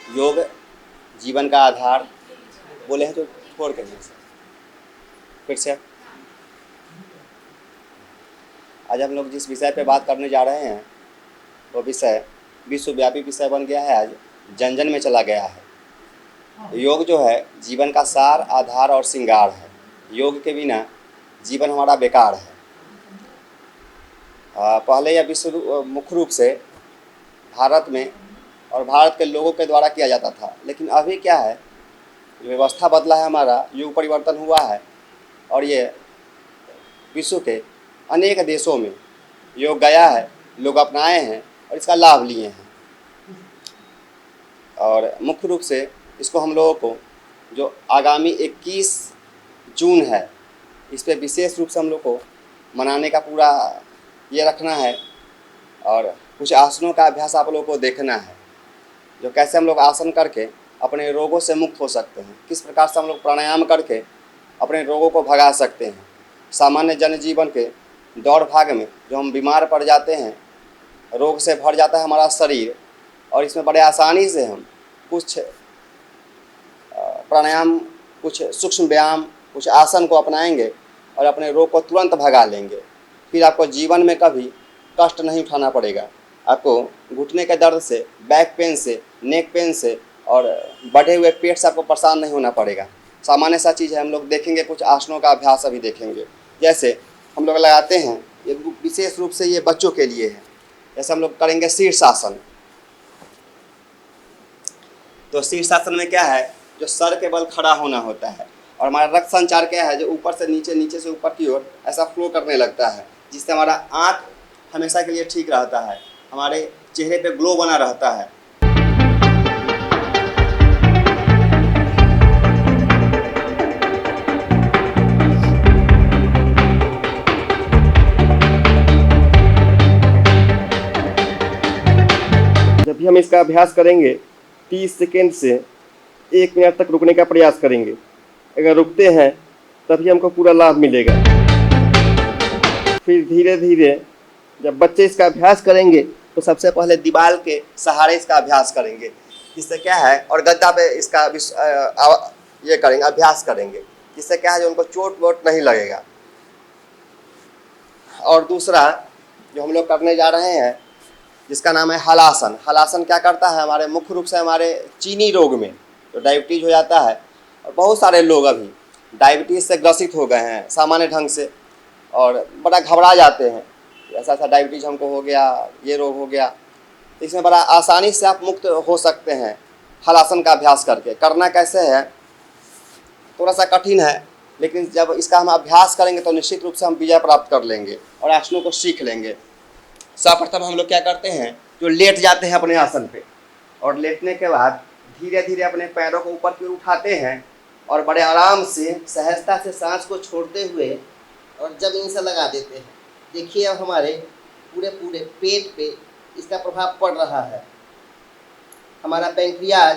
योग जीवन का आधार बोले हैं तो छोड़ के नहीं सर फिर से। आज हम लोग जिस विषय पे बात करने जा रहे हैं वो विषय विश्वव्यापी विषय बन गया है, आज जन जन में चला गया है। योग जो है जीवन का सार, आधार और श्रृंगार है। योग के बिना जीवन हमारा बेकार है। पहले यह विश्व मुख्य रूप से भारत में और भारत के लोगों के द्वारा किया जाता था, लेकिन अभी क्या है, व्यवस्था बदला है, हमारा युग परिवर्तन हुआ है और ये विश्व के अनेक देशों में योग गया है, लोग अपनाए हैं और इसका लाभ लिए हैं। और मुख्य रूप से इसको हम लोगों को जो आगामी 21 जून है, इस पर विशेष रूप से हम लोग को मनाने का पूरा ये रखना है और कुछ आसनों का अभ्यास आप लोगों को देखना है, जो कैसे हम लोग आसन करके अपने रोगों से मुक्त हो सकते हैं, किस प्रकार से हम लोग प्राणायाम करके अपने रोगों को भगा सकते हैं। सामान्य जनजीवन के दौड़ भाग में जो हम बीमार पड़ जाते हैं, रोग से भर जाता है हमारा शरीर, और इसमें बड़े आसानी से हम कुछ प्राणायाम, कुछ सूक्ष्म व्यायाम, कुछ आसन को अपनाएंगे और अपने रोग को तुरंत भगा लेंगे। फिर आपको जीवन में कभी कष्ट नहीं उठाना पड़ेगा। आपको घुटने के दर्द से, बैक पेन से, नेक पेन से और बढ़े हुए पेट से आपको परेशान नहीं होना पड़ेगा। सामान्य सा चीज़ है। हम लोग देखेंगे कुछ आसनों का अभ्यास अभी देखेंगे। जैसे हम लोग लगाते हैं, ये विशेष रूप से ये बच्चों के लिए है। जैसे हम लोग करेंगे शीर्षासन। तो शीर्षासन में क्या है, जो सर के बल खड़ा होना होता है और हमारा रक्त संचार क्या है, जो ऊपर से नीचे, नीचे से ऊपर की ओर ऐसा फ्लो करने लगता है, जिससे हमारा आँख हमेशा के लिए ठीक रहता है, हमारे चेहरे पे ग्लो बना रहता है। जब भी हम इसका अभ्यास करेंगे 30 सेकेंड से 1 मिनट तक रुकने का प्रयास करेंगे। अगर रुकते हैं तभी हमको पूरा लाभ मिलेगा। फिर धीरे धीरे जब बच्चे इसका अभ्यास करेंगे तो सबसे पहले दीवार के सहारे इसका अभ्यास करेंगे। इससे क्या है, और गद्दा पे इसका ये करेंगे, अभ्यास करेंगे। इससे क्या है, जो उनको चोट वोट नहीं लगेगा। और दूसरा जो हम लोग करने जा रहे हैं, जिसका नाम है हलासन। हलासन क्या करता है, हमारे मुख्य रूप से हमारे चीनी रोग में जो डायबिटीज़ हो जाता है, और बहुत सारे लोग अभी डायबिटीज़ से ग्रसित हो गए हैं सामान्य ढंग से और बड़ा घबरा जाते हैं, ऐसा ऐसा डायबिटीज़ हमको हो गया, ये रोग हो गया। तो इसमें बड़ा आसानी से आप मुक्त हो सकते हैं हलासन का अभ्यास करके। करना कैसे है, थोड़ा सा कठिन है, लेकिन जब इसका हम अभ्यास करेंगे तो निश्चित रूप से हम विजय प्राप्त कर लेंगे और आसनों को सीख लेंगे। सर्वप्रथम हम लोग क्या करते हैं, जो लेट जाते हैं अपने आसन पे, और लेटने के बाद धीरे धीरे अपने पैरों को ऊपर की ओर उठाते हैं और बड़े आराम से सहजता से सांस को छोड़ते हुए और जमीन से लगा देते हैं। देखिए अब हमारे पूरे पेट पे इसका प्रभाव पड़ रहा है। हमारा पैंक्रियाज,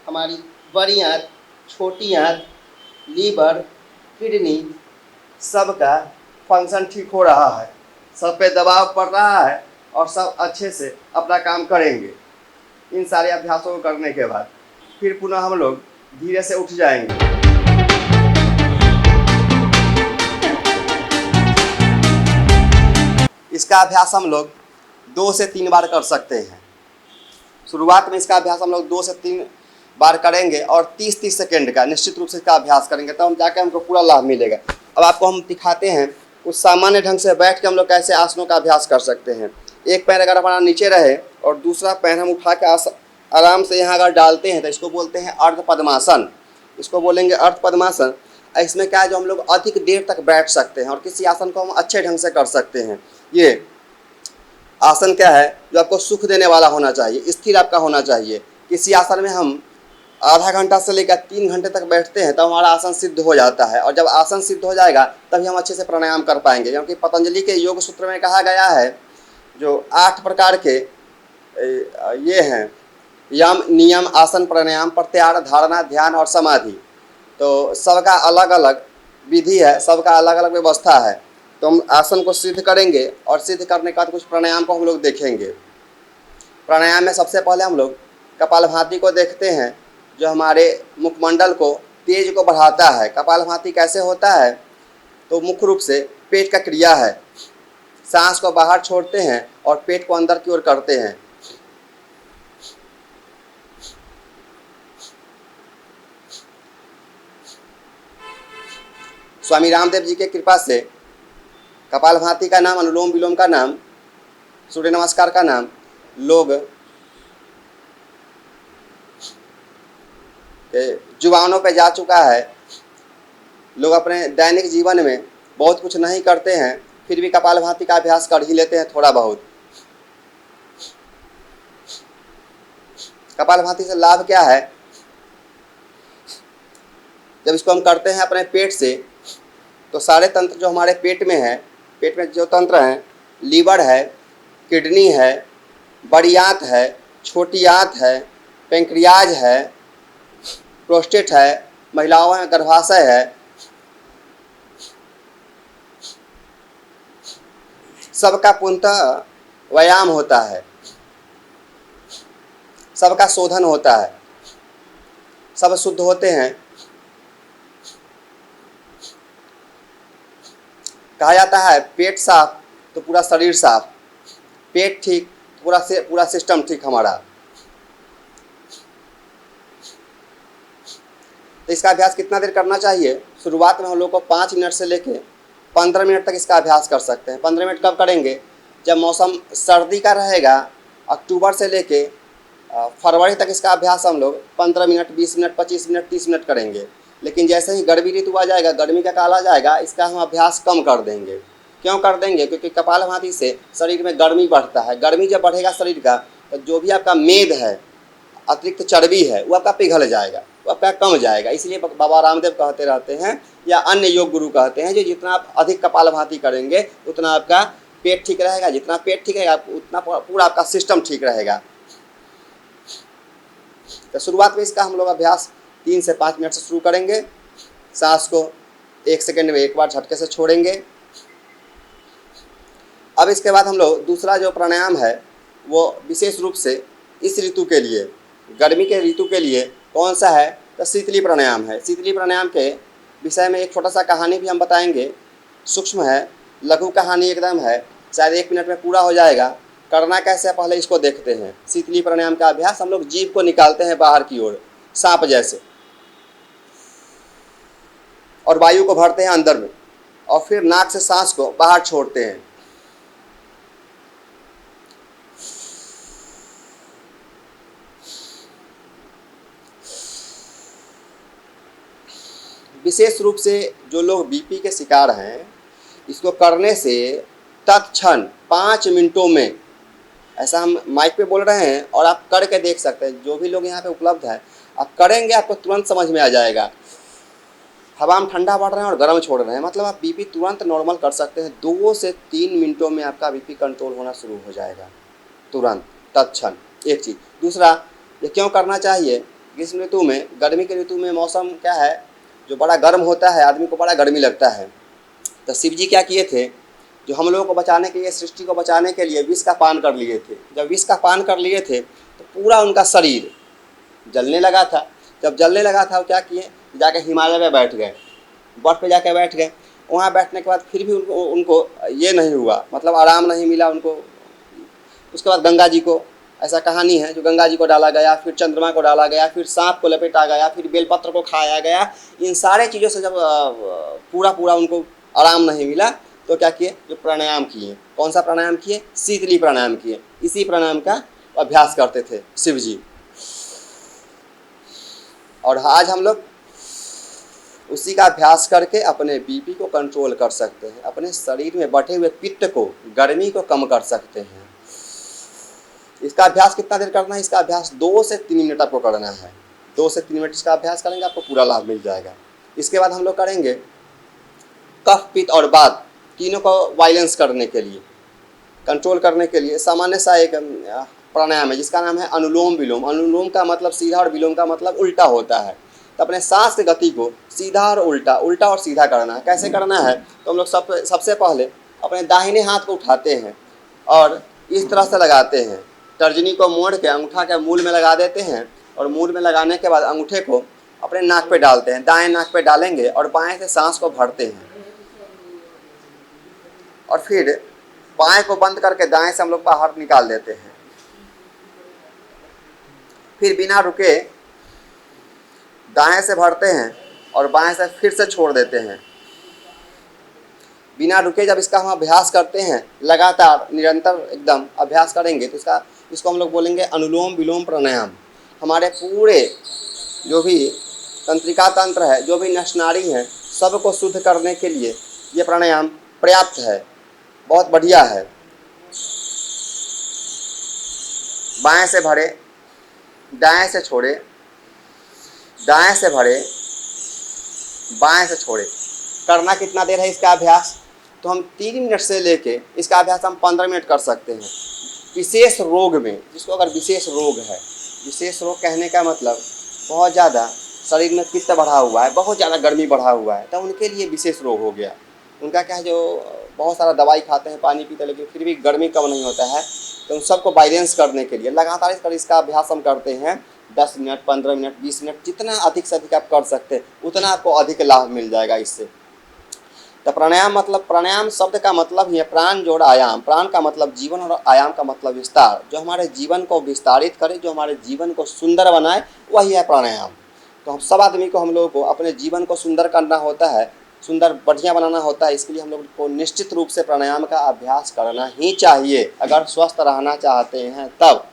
हमारी बड़ी आँत, छोटी आँत, लीवर, किडनी, सबका फंक्शन ठीक हो रहा है, सब पे दबाव पड़ रहा है और सब अच्छे से अपना काम करेंगे। इन सारे अभ्यासों को करने के बाद फिर पुनः हम लोग धीरे से उठ जाएंगे। इसका अभ्यास हम लोग 2 से 3 बार कर सकते हैं। शुरुआत में इसका अभ्यास हम लोग 2 से 3 बार करेंगे और 30-30 सेकेंड का निश्चित रूप से इसका अभ्यास करेंगे, तब हम जाकर हमको पूरा लाभ मिलेगा। अब आपको हम दिखाते हैं उस सामान्य ढंग से बैठ के हम लोग कैसे आसनों का अभ्यास कर सकते हैं। एक पैर अगर हमारा नीचे रहे और दूसरा पैर हम उठा के आराम से यहाँ अगर डालते हैं तो इसको बोलते हैं अर्ध पद्मासन। इसको बोलेंगे अर्ध पद्मासन। इसमें क्या है, जो हम लोग अधिक देर तक बैठ सकते हैं और किसी आसन को हम अच्छे ढंग से कर सकते हैं। ये आसन क्या है, जो आपको सुख देने वाला होना चाहिए, स्थिर आपका होना चाहिए। किसी आसन में हम आधा घंटा से लेकर 3 घंटे तक बैठते हैं, तब हमारा आसन सिद्ध हो जाता है, और जब आसन सिद्ध हो जाएगा तभी हम अच्छे से प्राणायाम कर पाएंगे। क्योंकि पतंजलि के योग सूत्र में कहा गया है, जो 8 प्रकार के ये हैं, यम, नियम, आसन, प्राणायाम, प्रत्याहार, धारणा, ध्यान और समाधि। तो सबका अलग अलग विधि है, सबका अलग अलग व्यवस्था है। तो हम आसन को सिद्ध करेंगे और सिद्ध करने के बाद कुछ प्राणायाम को हम लोग देखेंगे। प्राणायाम में सबसे पहले हम लोग कपालभाति को देखते हैं, जो हमारे मुखमंडल को तेज को बढ़ाता है। कपालभाति कैसे होता है? तो मुख्य रूप से पेट का क्रिया है। सांस को बाहर छोड़ते हैं और पेट को अंदर की ओर करते हैं। स्वामी रामदेव जी के कृपा से कपालभाति का नाम, अनुलोम विलोम का नाम, सूर्य नमस्कार का नाम लोग जुबानों पे जा चुका है। लोग अपने दैनिक जीवन में बहुत कुछ नहीं करते हैं, फिर भी कपालभाति का अभ्यास कर ही लेते हैं थोड़ा बहुत। कपालभाति से लाभ क्या है? जब इसको हम करते हैं अपने पेट से, तो सारे तंत्र जो हमारे पेट में है, पेट में जो तंत्र हैं, लीवर है, किडनी है, बड़ी आंत है, छोटी आंत है, पेंक्रियाज है, प्रोस्टेट है, महिलाओं में गर्भाशय है, सबका पूर्णतः व्यायाम होता है, सबका शोधन होता है, सब शुद्ध होते हैं। कहा जाता है पेट साफ तो पूरा शरीर साफ, पेट ठीक तो पूरा सिस्टम ठीक हमारा। तो इसका अभ्यास कितना देर करना चाहिए? शुरुआत में हम लोग को 5 मिनट से लेके 15 मिनट तक इसका अभ्यास कर सकते हैं। 15 मिनट कब करेंगे? जब मौसम सर्दी का रहेगा, अक्टूबर से लेके फरवरी तक इसका अभ्यास हम लोग 15 मिनट, 20 मिनट, 25 मिनट, 30 मिनट करेंगे। लेकिन जैसे ही गर्मी ऋतु आ जाएगा, गर्मी का काल आ जाएगा, इसका हम अभ्यास कम कर देंगे। क्यों कर देंगे? क्योंकि कपालभाति से शरीर में गर्मी बढ़ता है। गर्मी जब बढ़ेगा शरीर का, तो जो भी आपका मेद है, अतिरिक्त चर्बी है, वो आपका पिघल जाएगा, वो आपका कम जाएगा। इसलिए बाबा रामदेव कहते रहते हैं, या अन्य योग गुरु कहते हैं, जो जितना आप अधिक कपालभाति करेंगे उतना आपका पेट ठीक रहेगा। जितना पेट ठीक रहेगा उतना पूरा आपका सिस्टम ठीक रहेगा। तो शुरुआत में इसका हम लोग अभ्यास 3 से 5 मिनट से शुरू करेंगे। सांस को 1 सेकंड में एक बार झटके से छोड़ेंगे। अब इसके बाद हम लोग दूसरा जो प्राणायाम है, वो विशेष रूप से इस ऋतु के लिए, गर्मी के ऋतु के लिए कौन सा है? तो शीतली प्राणायाम है। शीतली प्राणायाम के विषय में एक छोटा सा कहानी भी हम बताएंगे। सूक्ष्म है, लघु कहानी एकदम है, शायद 1 मिनट में पूरा हो जाएगा। करना कैसे है पहले इसको देखते हैं। शीतली प्राणायाम का अभ्यास हम लोग जीभ को निकालते हैं बाहर की ओर, सांप जैसे, और वायु को भरते हैं अंदर में, और फिर नाक से सांस को बाहर छोड़ते हैं। विशेष रूप से जो लोग बीपी के शिकार हैं, इसको करने से तत्क्षण 5 मिनटों में, ऐसा हम माइक पे बोल रहे हैं और आप करके देख सकते हैं, जो भी लोग यहाँ पे उपलब्ध है, आप करेंगे आपको तुरंत समझ में आ जाएगा। हवा में ठंडा बढ़ रहे हैं और गर्म छोड़ रहे हैं, मतलब आप बीपी तुरंत नॉर्मल कर सकते हैं। 2 से 3 मिनटों में आपका बीपी कंट्रोल होना शुरू हो जाएगा, तुरंत, तत्क्षण। एक चीज़। दूसरा, ये क्यों करना चाहिए? ग्रीष्म ऋतु में, गर्मी के ऋतु में मौसम क्या है, जो बड़ा गर्म होता है, आदमी को बड़ा गर्मी लगता है। तो शिव जी क्या किए थे, जो हम लोगों को बचाने के लिए, सृष्टि को बचाने के लिए विष का पान कर लिए थे। जब विष का पान कर लिए थे तो पूरा उनका शरीर जलने लगा था। जब जलने लगा था, वो क्या किए, जाके हिमालय में बैठ गए, बर्फ़ पे जाके बैठ गए। वहाँ बैठने के बाद फिर भी उनको ये नहीं हुआ, मतलब आराम नहीं मिला उनको। उसके बाद गंगा जी को, ऐसा कहानी है, जो गंगा जी को डाला गया, फिर चंद्रमा को डाला गया, फिर सांप को लपेटा गया, फिर बेलपत्र को खाया गया। इन सारे चीज़ों से जब पूरा उनको आराम नहीं मिला, तो क्या किए, जो प्राणायाम किए। कौन सा प्राणायाम किए? शीतली प्राणायाम किए। इसी प्राणायाम का अभ्यास करते थे शिव जी। और आज हम लोग उसी का अभ्यास करके अपने बीपी को कंट्रोल कर सकते हैं, अपने शरीर में बैठे हुए पित्त को, गर्मी को कम कर सकते हैं। इसका अभ्यास कितना देर करना है? इसका अभ्यास 2 से 3 मिनट आपको करना है। 2 से 3 मिनट इसका अभ्यास करेंगे, आपको पूरा लाभ मिल जाएगा। इसके बाद हम लोग करेंगे कफ, पित्त और वात, तीनों को वायलेंस करने के लिए, कंट्रोल करने के लिए सामान्य सा एक प्राणायाम है, जिसका नाम है अनुलोम विलोम। अनुलोम का मतलब सीधा और विलोम का मतलब उल्टा होता है। तो अपने सांस की गति को सीधा और उल्टा, उल्टा और सीधा करना है। कैसे करना है? तो हम लोग सबसे पहले अपने दाहिने हाथ को उठाते हैं और इस तरह से लगाते हैं, तर्जनी को मोड़ के अंगूठा के मूल में लगा देते हैं और मूल में लगाने के बाद अंगूठे को अपने नाक पे डालते हैं, दाएं नाक पे डालेंगे और बाएं से सांस को भरते हैं और फिर बाएं को बंद करके दाएं से हम लोग बाहर निकाल देते हैं। फिर बिना रुके दाएं से भरते हैं और बाएं से फिर से छोड़ देते हैं। बिना रुके जब इसका हम अभ्यास करते हैं, लगातार निरंतर एकदम अभ्यास करेंगे तो इसको हम लोग बोलेंगे अनुलोम विलोम प्राणायाम। हमारे पूरे जो भी तंत्रिका तंत्र है, जो भी नसनाड़ी है, सबको शुद्ध करने के लिए ये प्राणायाम पर्याप्त है, बहुत बढ़िया है। बाएं से भरे, दाएं से छोड़े, दाएं से भरे, बाएं से छोड़े। करना कितना देर है इसका अभ्यास? तो हम 3 मिनट से लेके इसका अभ्यास हम 15 मिनट कर सकते हैं। विशेष रोग में, जिसको अगर विशेष रोग है, विशेष रोग कहने का मतलब बहुत ज़्यादा शरीर में पित्त बढ़ा हुआ है, बहुत ज़्यादा गर्मी बढ़ा हुआ है, तो उनके लिए विशेष रोग हो गया। उनका क्या है, जो बहुत सारा दवाई खाते हैं, पानी पीते हैं, लेकिन फिर भी गर्मी कम नहीं होता है, तो उन सबको बैलेंस करने के लिए लगातार इसका अभ्यास हम करते हैं। 10 मिनट, 15 मिनट, 20 मिनट, जितना अधिक से अधिक आप कर सकते हैं उतना आपको अधिक लाभ मिल जाएगा इससे। तो प्राणायाम मतलब, प्राणायाम शब्द का मतलब ही है प्राण जोड़ आयाम। प्राण का मतलब जीवन और आयाम का मतलब विस्तार। जो हमारे जीवन को विस्तारित करे, जो हमारे जीवन को सुंदर बनाए, वही है प्राणायाम। तो हम सब आदमी को, हम लोगों को अपने जीवन को सुंदर करना होता है, सुंदर बढ़िया बनाना होता है। इसके लिए हम लोग को निश्चित रूप से प्राणायाम का अभ्यास करना ही चाहिए, अगर स्वस्थ रहना चाहते हैं तब।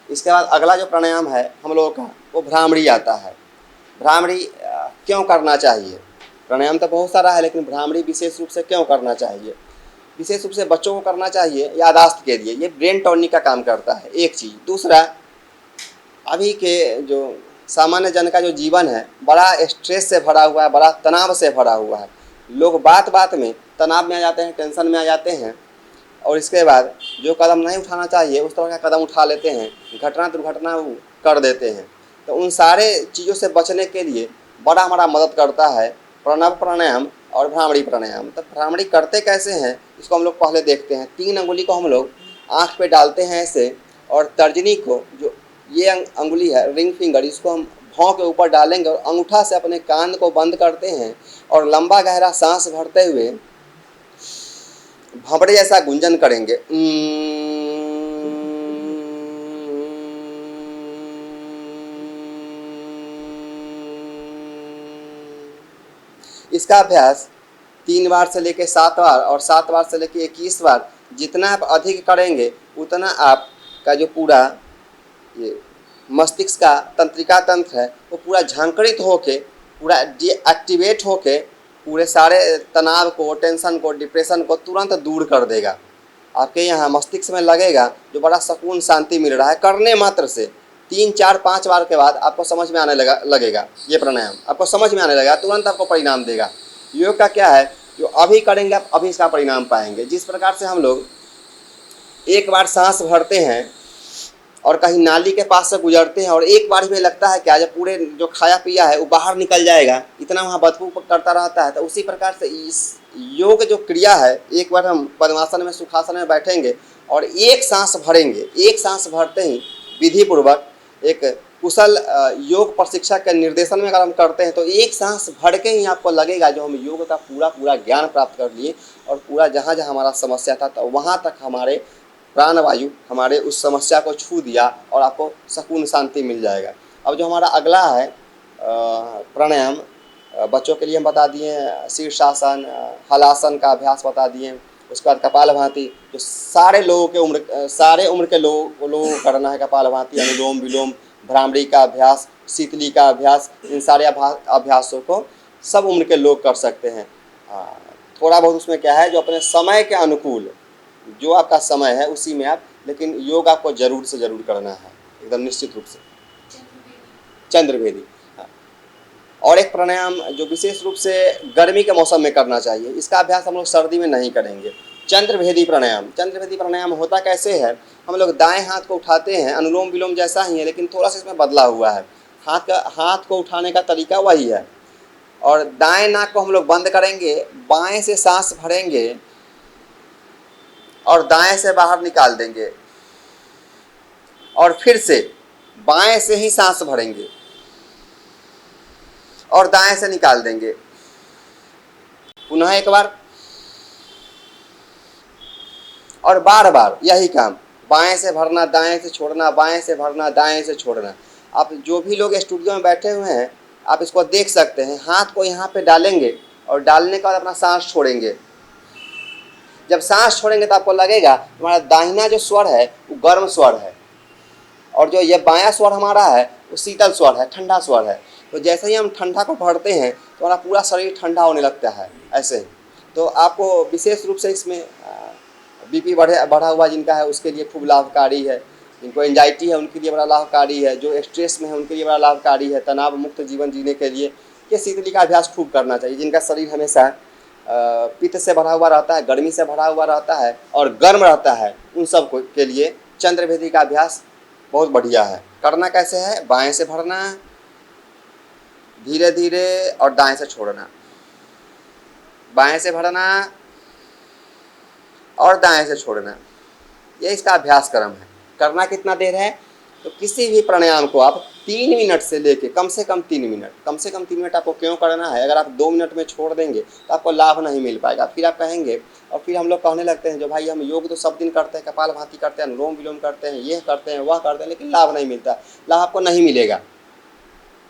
इसके बाद अगला जो प्राणायाम है हम लोगों का, वो भ्रामरी आता है। भ्रामरी क्यों करना चाहिए? प्राणायाम तो बहुत सारा है, लेकिन भ्रामरी विशेष रूप से क्यों करना चाहिए? विशेष रूप से बच्चों को करना चाहिए यादाश्त के लिए। ये ब्रेन टॉनिक का काम करता है, एक चीज़। दूसरा, अभी के जो सामान्य जन का जो जीवन है, बड़ा स्ट्रेस से भरा हुआ है, बड़ा तनाव से भरा हुआ है। लोग बात बात में तनाव में आ जाते हैं, टेंशन में आ जाते हैं, और इसके बाद जो कदम नहीं उठाना चाहिए उस तरह का कदम उठा लेते हैं, घटना दुर्घटना कर देते हैं। तो उन सारे चीज़ों से बचने के लिए बड़ा हमारा मदद करता है प्रणव प्राणायाम और भ्रामरी प्राणायाम। तो भ्रामरी करते कैसे हैं, इसको हम लोग पहले देखते हैं। 3 अंगुली को हम लोग आँख पे डालते हैं ऐसे, और तर्जनी को, जो ये अंगुली है रिंग फिंगर, इसको हम भौं के ऊपर डालेंगे और अंगूठा से अपने कान को बंद करते हैं और लंबा गहरा सांस भरते हुए भंवरे जैसा गुंजन करेंगे। इसका अभ्यास 3 बार से लेके 7 बार और 7 बार से लेके 21 बार, जितना आप अधिक करेंगे उतना आपका जो पूरा ये मस्तिष्क का तंत्रिका तंत्र है वो पूरा झांकड़ित होके, पूरा डीएक्टिवेट होके पूरे सारे तनाव को, टेंशन को, डिप्रेशन को तुरंत दूर कर देगा। आपके यहाँ मस्तिष्क में लगेगा जो बड़ा सुकून शांति मिल रहा है। करने मात्र से 3, 4, 5 बार के बाद आपको समझ में आने लगेगा ये प्राणायाम, आपको समझ में आने लगेगा, तुरंत आपको परिणाम देगा। योग का क्या है, जो अभी करेंगे आप अभी इसका परिणाम पाएंगे। जिस प्रकार से हम लोग एक बार सांस भरते हैं और कहीं नाली के पास से गुजरते हैं और एक बार में लगता है क्या, जब पूरे जो खाया पिया है वो बाहर निकल जाएगा, इतना वहाँ बदबू करता रहता है। तो उसी प्रकार से इस योग जो क्रिया है, एक बार हम पद्मासन में, सुखासन में बैठेंगे और एक सांस भरेंगे। एक सांस भरते ही विधि पूर्वक एक कुशल योग प्रशिक्षक के निर्देशन में अगर हम करते हैं तो एक सांस भर के ही आपको लगेगा जो हम योग का पूरा ज्ञान प्राप्त कर लिए और पूरा जहाँ जहाँ हमारा समस्या था तो वहाँ तक हमारे प्राणवायु हमारे उस समस्या को छू दिया और आपको सुकून शांति मिल जाएगा। अब जो हमारा अगला है प्राणायाम, बच्चों के लिए हम बता दिए शीर्षासन, हलासन का अभ्यास बता दिए। उसके बाद कपालभाति, जो सारे उम्र के लोगों को करना है। कपालभाति, अनुलोम विलोम, भ्रामरी का अभ्यास, शीतली का अभ्यास, इन सारे अभ्यासों को सब उम्र के लोग कर सकते हैं। थोड़ा बहुत उसमें क्या है, जो अपने समय के अनुकूल, जो आपका समय है उसी में आप, लेकिन योग आपको जरूर से जरूर करना है, एकदम निश्चित रूप से। चंद्रभेदी। और एक प्राणायाम जो विशेष रूप से गर्मी के मौसम में करना चाहिए, इसका अभ्यास हम लोग सर्दी में नहीं करेंगे। चंद्रभेदी प्राणायाम। चंद्रभेदी प्राणायाम होता कैसे है, हम लोग दाएं हाथ को उठाते हैं, अनुलोम विलोम जैसा ही है लेकिन थोड़ा सा इसमें बदला हुआ है। हाथ को उठाने का तरीका वही है, और दाएं नाक को हम लोग बंद करेंगे, बाएं से सांस भरेंगे और दाएं से बाहर निकाल देंगे। और फिर से बाएं से ही सांस भरेंगे और दाएं से निकाल देंगे। पुनः एक बार और बार बार यही काम, बाएं से भरना, दाएं से छोड़ना, बाएं से भरना, दाएं से छोड़ना। आप जो भी लोग स्टूडियो में बैठे हुए हैं, आप इसको देख सकते हैं। हाथ को यहाँ पे डालेंगे और डालने के बाद अपना सांस छोड़ेंगे। जब सांस छोड़ेंगे तो आपको लगेगा हमारा दाहिना जो स्वर है वो गर्म स्वर है और जो ये बायां स्वर हमारा है वो शीतल स्वर है, ठंडा स्वर है। तो जैसे ही हम ठंडा को भरते हैं तो हमारा पूरा शरीर ठंडा होने लगता है ऐसे ही। तो आपको विशेष रूप से इसमें बीपी बढ़ा हुआ जिनका है उसके लिए खूब लाभकारी है। जिनको एंजाइटी है उनके लिए बड़ा लाभकारी है। जो स्ट्रेस में है उनके लिए बड़ा लाभकारी है। तनाव मुक्त जीवन जीने के लिए ये शीतली का अभ्यास खूब करना चाहिए। जिनका शरीर हमेशा पित्त से भरा हुआ रहता है, गर्मी से भरा हुआ रहता है और गर्म रहता है, उन सब के लिए चंद्रभेदी का अभ्यास बहुत बढ़िया है। करना कैसे है? बाएं से भरना धीरे धीरे और दाएं से छोड़ना, बाएं से भरना और दाएं से छोड़ना। ये इसका अभ्यास क्रम है। करना कितना देर है? तो किसी भी प्राणायाम को आप 3 मिनट से लेके कम से कम 3 मिनट, कम से कम 3 मिनट आपको क्यों करना है? अगर आप 2 मिनट में छोड़ देंगे तो आपको लाभ नहीं मिल पाएगा। फिर आप कहेंगे, और फिर हम लोग कहने लगते हैं जो भाई हम योग तो सब दिन करते हैं, कपालभाति करते हैं, अनुलोम विलोम करते हैं, ये करते हैं, वह करते हैं, लेकिन लाभ नहीं मिलता। लाभ आपको नहीं मिलेगा।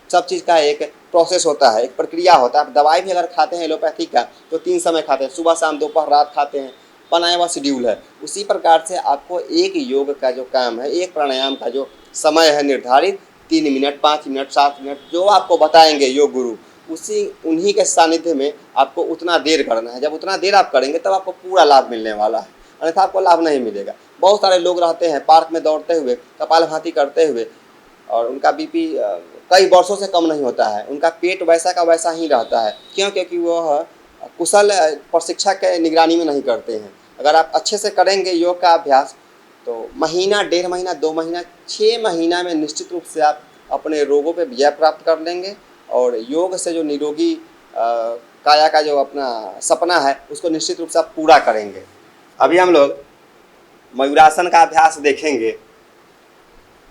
सब चीज़ का एक प्रोसेस होता है, एक प्रक्रिया होता है। आप दवाई भी अगर खाते हैं एलोपैथिक का तो 3 समय खाते हैं, सुबह शाम दोपहर रात खाते हैं, बनाया हुआ शेड्यूल है। उसी प्रकार से आपको एक योग का जो काम है, एक प्राणायाम का जो समय है निर्धारित, 3 मिनट, 5 मिनट, 7 मिनट, जो आपको बताएंगे योग गुरु, उन्हीं के सानिध्य में आपको उतना देर करना है। जब उतना देर आप करेंगे तब आपको पूरा लाभ मिलने वाला है, अन्यथा आपको लाभ नहीं मिलेगा। बहुत सारे लोग रहते हैं पार्क में दौड़ते हुए, कपालभाति करते हुए, और उनका बीपी कई वर्षों से कम नहीं होता है। उनका पेट वैसा का वैसा ही रहता है। क्यों? क्योंकि वह कुशल प्रशिक्षक के निगरानी में नहीं करते हैं। अगर आप अच्छे से करेंगे योग का अभ्यास तो महीना, 1.5 महीना, 2 महीना, 6 महीना में निश्चित रूप से आप अपने रोगों पे विजय प्राप्त कर लेंगे और योग से जो निरोगी काया का जो अपना सपना है उसको निश्चित रूप से आप पूरा करेंगे। अभी हम लोग मयूरासन का अभ्यास देखेंगे।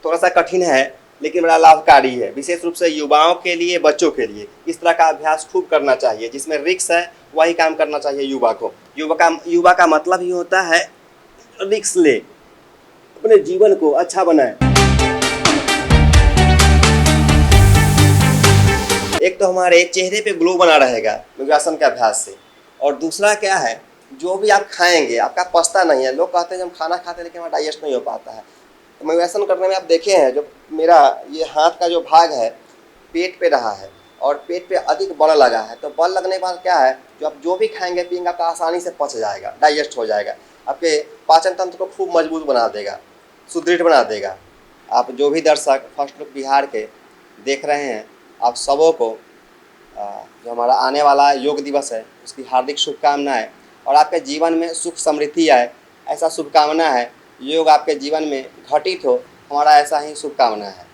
थोड़ा सा कठिन है लेकिन बड़ा लाभकारी है, विशेष रूप से युवाओं के लिए, बच्चों के लिए। इस तरह का अभ्यास खूब करना चाहिए। जिसमें रिस्क है वही काम करना चाहिए युवा को। युवा का मतलब ही होता है रिस्क ले, अपने जीवन को अच्छा बनाए। एक तो हमारे चेहरे पे ग्लो बना रहेगा मयूरासन के अभ्यास से, और दूसरा क्या है, जो भी आप खाएंगे आपका पचता नहीं है। लोग कहते हैं जब हम खाना खाते हैं लेकिन हमारा डाइजेस्ट नहीं हो पाता है। तो मयूरासन करने में आप देखे हैं, जो मेरा ये हाथ का जो भाग है पेट पे रहा है और पेट पे अधिक बल लगा है। तो बल लगने के बाद क्या है, जो आप जो भी खाएंगे पिएंगे आपका आसानी से पच जाएगा, डाइजेस्ट हो जाएगा। आपके पाचन तंत्र को खूब मजबूत बना देगा, सुदृढ़ बना देगा। आप जो भी दर्शक फर्स्ट लुक बिहार के देख रहे हैं, आप सबों को जो हमारा आने वाला योग दिवस है उसकी हार्दिक शुभकामनाएं, और आपके जीवन में सुख समृद्धि आए ऐसा शुभकामना है। योग आपके जीवन में घटित हो, हमारा ऐसा ही शुभकामना है।